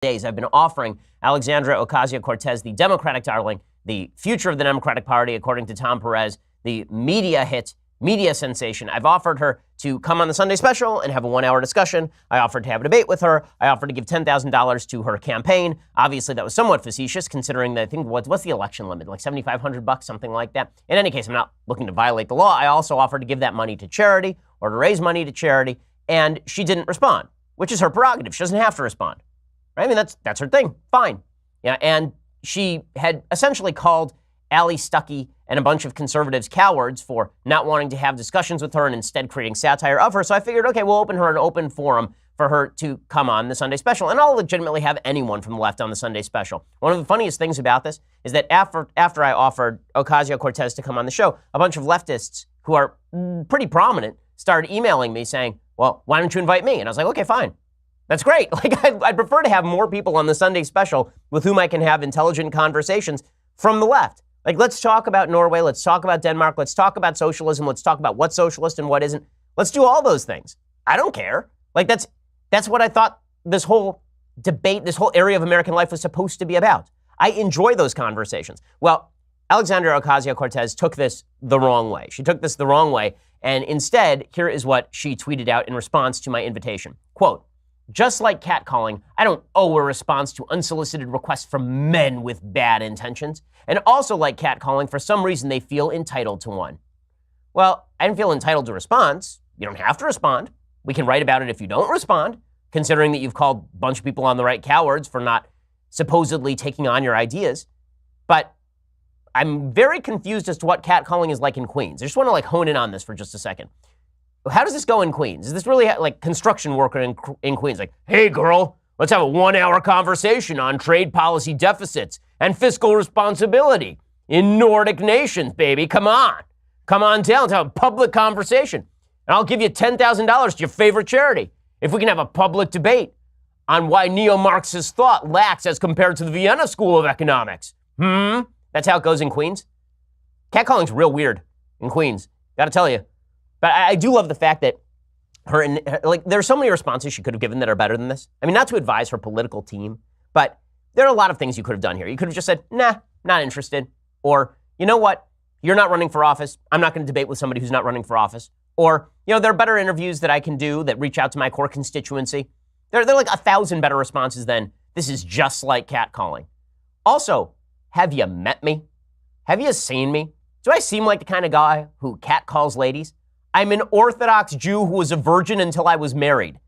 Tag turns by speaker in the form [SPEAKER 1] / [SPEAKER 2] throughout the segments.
[SPEAKER 1] days, I've been offering Alexandria Ocasio-Cortez, the Democratic darling, the future of the Democratic Party, according to Tom Perez, the media hit, media sensation. I've offered her to come on the Sunday special and have a 1-hour discussion. I offered to have a debate with her. I offered to give $10,000 to her campaign. Obviously, that was somewhat facetious, considering that I think what's the election limit? Like $7,500, something like that. In any case, I'm not looking to violate the law. I also offered to give that money to charity or to raise money to charity, and she didn't respond, which is her prerogative. She doesn't have to respond. Right? I mean, that's her thing. Fine. Yeah, and she had essentially called Allie Stuckey and a bunch of conservatives cowards for not wanting to have discussions with her and instead creating satire of her. So I figured, okay, we'll open her an open forum for her to come on the Sunday special. And I'll legitimately have anyone from the left on the Sunday special. One of the funniest things about this is that after I offered Ocasio-Cortez to come on the show, a bunch of leftists who are pretty prominent started emailing me saying, well, why don't you invite me? And I was like, okay, fine. That's great. Like, I'd prefer to have more people on the Sunday special with whom I can have intelligent conversations from the left. Like, let's talk about Norway. Let's talk about Denmark. Let's talk about socialism. Let's talk about what's socialist and what isn't. Let's do all those things. I don't care. Like, that's what I thought this whole debate, this whole area of American life was supposed to be about. I enjoy those conversations. Well, Alexandria Ocasio-Cortez took this the wrong way. She took this the wrong way. And instead, here is what she tweeted out in response to my invitation. Quote, just like catcalling, I don't owe a response to unsolicited requests from men with bad intentions. And also like catcalling, for some reason they feel entitled to one. Well, I didn't feel entitled to a response. You don't have to respond. We can write about it if you don't respond, considering that you've called a bunch of people on the right cowards for not supposedly taking on your ideas. But I'm very confused as to what catcalling is like in Queens. I just want to hone in on this for just a second. How does this go in Queens? Is this really like construction worker in Queens? Like, hey, girl, let's have a 1-hour conversation on trade policy deficits and fiscal responsibility in Nordic nations, baby. Come on. Come on down. Let's have a public conversation. And I'll give you $10,000 to your favorite charity if we can have a public debate on why neo-Marxist thought lacks as compared to the Vienna School of Economics. That's how it goes in Queens. Catcalling's real weird in Queens. Gotta tell you. But I do love the fact that there are so many responses she could have given that are better than this. I mean, not to advise her political team, but there are a lot of things you could have done here. You could have just said, nah, not interested. Or, you know what? You're not running for office. I'm not going to debate with somebody who's not running for office. Or, there are better interviews that I can do that reach out to my core constituency. There are like 1,000 better responses than this is just like catcalling. Also, have you met me? Have you seen me? Do I seem like the kind of guy who catcalls ladies? I'm an Orthodox Jew who was a virgin until I was married.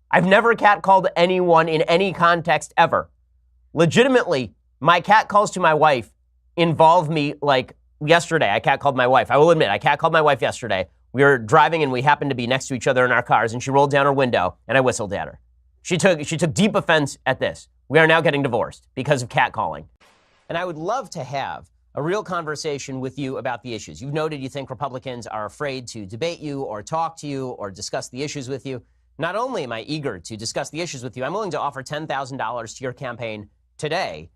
[SPEAKER 1] I've never catcalled anyone in any context ever. Legitimately, my catcalls to my wife involve me like yesterday. I catcalled my wife. I will admit, I catcalled my wife yesterday. We were driving and we happened to be next to each other in our cars and she rolled down her window and I whistled at her. She took deep offense at this. We are now getting divorced because of catcalling. And I would love to have a real conversation with you about the issues. You've noted you think Republicans are afraid to debate you or talk to you or discuss the issues with you. Not only am I eager to discuss the issues with you, I'm willing to offer $10,000 to your campaign today.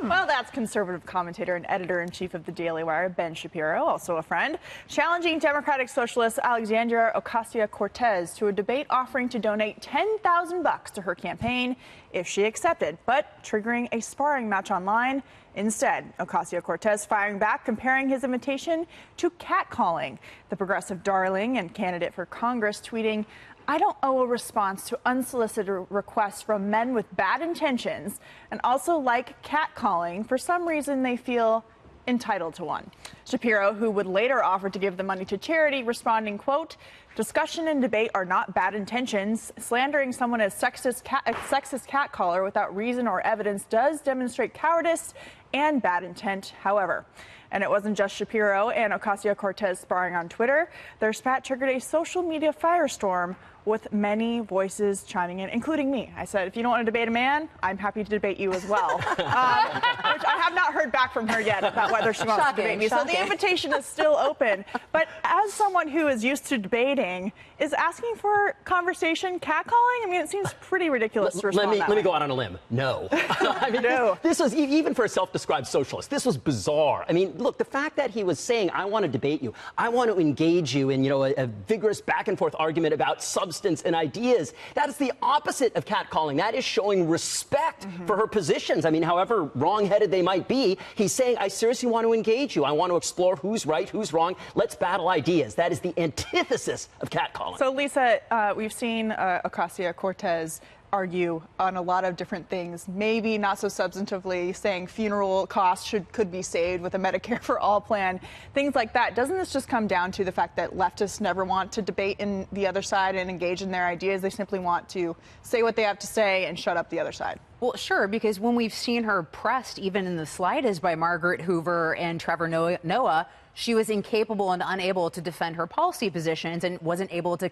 [SPEAKER 2] Well, that's conservative commentator and editor-in-chief of the Daily Wire, Ben Shapiro, also a friend, challenging Democratic Socialist Alexandria Ocasio-Cortez to a debate offering to donate $10,000 to her campaign if she accepted, but triggering a sparring match online. Instead, Ocasio-Cortez firing back, comparing his invitation to catcalling. The progressive darling and candidate for Congress tweeting, I don't owe a response to unsolicited requests from men with bad intentions, and also like catcalling. For some reason, they feel entitled to one. Shapiro, who would later offer to give the money to charity, responding, quote, discussion and debate are not bad intentions. Slandering someone as sexist catcaller without reason or evidence does demonstrate cowardice and bad intent, however. And it wasn't just Shapiro and Ocasio-Cortez sparring on Twitter. Their spat triggered a social media firestorm with many voices chiming in, including me. I said, if you don't want to debate a man, I'm happy to debate you as well. Which I have not heard back from her yet about whether she wants to debate me. So the invitation is still open. But as someone who is used to debating, is asking for conversation catcalling? I mean, it seems pretty ridiculous to respond that way.
[SPEAKER 3] Let me go out on a limb. No. I mean,
[SPEAKER 2] no.
[SPEAKER 3] This was, even for a self-described socialist, this was bizarre. I mean, look, the fact that he was saying, I want to debate you, I want to engage you in, a vigorous back and forth argument about substance substance and ideas. That is the opposite of catcalling. That is showing respect for her positions. I mean, however wrong-headed they might be, he's saying, I seriously want to engage you. I want to explore who's right, who's wrong. Let's battle ideas. That is the antithesis of catcalling.
[SPEAKER 2] So, Lisa, we've seen Ocasio-Cortez argue on a lot of different things, maybe not so substantively, saying funeral costs could be saved with a Medicare for All plan, things like that. Doesn't this just come down to the fact that leftists never want to debate in the other side and engage in their ideas? They simply want to say what they have to say and shut up the other side.
[SPEAKER 4] Well, sure, because when we've seen her pressed, even in the slightest, by Margaret Hoover and Trevor Noah, she was incapable and unable to defend her policy positions and wasn't able to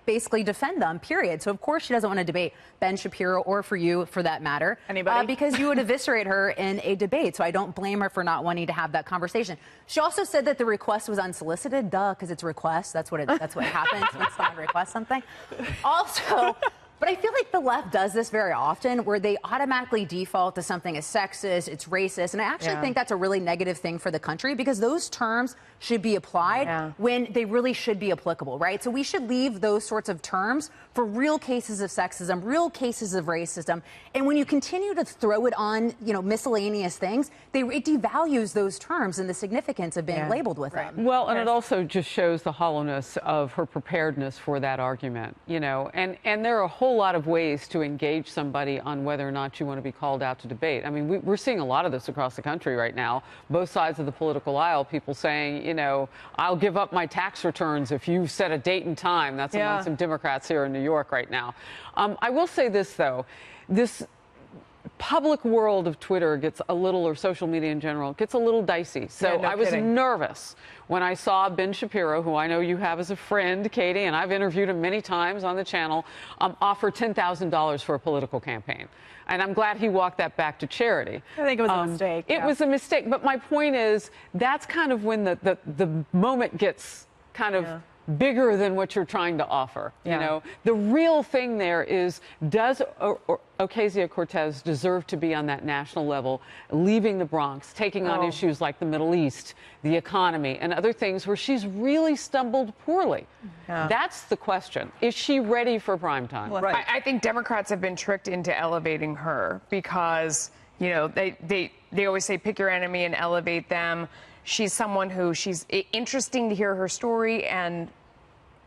[SPEAKER 4] basically defend them, period. So, of course, she doesn't want to debate Ben Shapiro or for you, for that matter.
[SPEAKER 2] Anybody?
[SPEAKER 4] Because you would eviscerate her in a debate. So I don't blame her for not wanting to have that conversation. She also said that the request was unsolicited. Duh, because it's a request. That's what happens when someone requests something. Also... But I feel like the left does this very often, where they automatically default to something as sexist, it's racist. And I actually think that's a really negative thing for the country, because those terms should be applied when they really should be applicable, right? So we should leave those sorts of terms for real cases of sexism, real cases of racism. And when you continue to throw it on, miscellaneous things, it devalues those terms and the significance of being labeled with them.
[SPEAKER 5] Well, and it also just shows the hollowness of her preparedness for that argument, and there are a whole lot of ways to engage somebody on whether or not you want to be called out to debate. I mean, we're seeing a lot of this across the country right now, both sides of the political aisle, people saying, I'll give up my tax returns if you set a date and time. That's among some Democrats here in New York right now. I will say this, though. This public world of Twitter or social media in general, gets a little dicey. So I was nervous when I saw Ben Shapiro, who I know you have as a friend, Katie, and I've interviewed him many times on the channel, offer $10,000 for a political campaign. And I'm glad he walked that back to charity.
[SPEAKER 2] I think it was a mistake.
[SPEAKER 5] It was a mistake. But my point is, that's kind of when the moment gets kind of bigger than what you're trying to offer. The real thing there is, does Ocasio-Cortez deserve to be on that national level, leaving the Bronx, taking on issues like the Middle East, the economy, and other things where she's really stumbled poorly? That's the question. Is she ready for prime time?
[SPEAKER 6] Well, I think Democrats have been tricked into elevating her because, they always say pick your enemy and elevate them. She's someone who she's interesting to hear her story and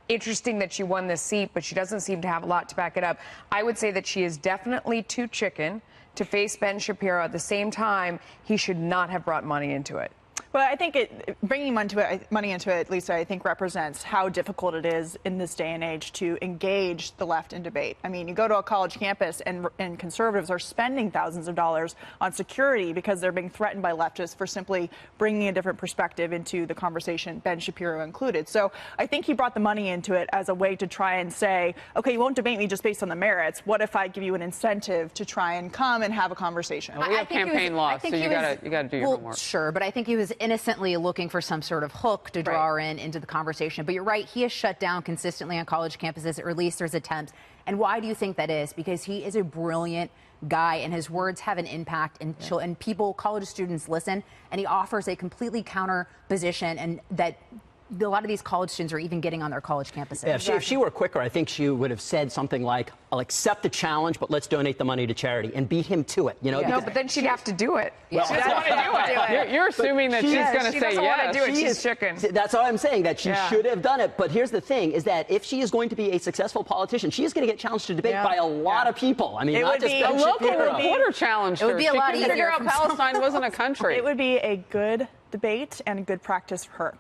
[SPEAKER 6] interesting that she won this seat, but she doesn't seem to have a lot to back it up. I would say that she is definitely too chicken to face Ben Shapiro. At the same time, he should not have brought money into it.
[SPEAKER 2] But I think bringing money into it, Lisa, I think represents how difficult it is in this day and age to engage the left in debate. I mean, you go to a college campus and conservatives are spending thousands of dollars on security because they're being threatened by leftists for simply bringing a different perspective into the conversation, Ben Shapiro included. So I think he brought the money into it as a way to try and say, okay, you won't debate me just based on the merits. What if I give you an incentive to try and come and have a conversation?
[SPEAKER 5] Well, we have campaign laws, so you got to do your homework.
[SPEAKER 4] Sure, but I think he was innocently looking for some sort of hook to draw her into the conversation. But you're right, he is shut down consistently on college campuses, or at least there's attempts. And why do you think that is? Because he is a brilliant guy, and his words have an impact, and college students listen, and he offers a completely counter position, and that a lot of these college students are even getting on their college campuses.
[SPEAKER 3] Yeah, if she were quicker, I think she would have said something like, I'll accept the challenge, but let's donate the money to charity, and beat him to it.
[SPEAKER 6] No, but then she'd have to do it.
[SPEAKER 3] Well,
[SPEAKER 6] she doesn't want to do it.
[SPEAKER 5] You're assuming that she's going to say yes.
[SPEAKER 6] She doesn't want to do it. She's chicken.
[SPEAKER 3] That's all I'm saying, that she should have done it. But here's the thing, is that if she is going to be a successful politician, she is going to get challenged to debate by a lot of people. I mean, not just
[SPEAKER 5] a local reporter challenged her.
[SPEAKER 4] It would be a lot easier.
[SPEAKER 5] Palestine wasn't a country.
[SPEAKER 2] It would be a good debate and a good practice for her.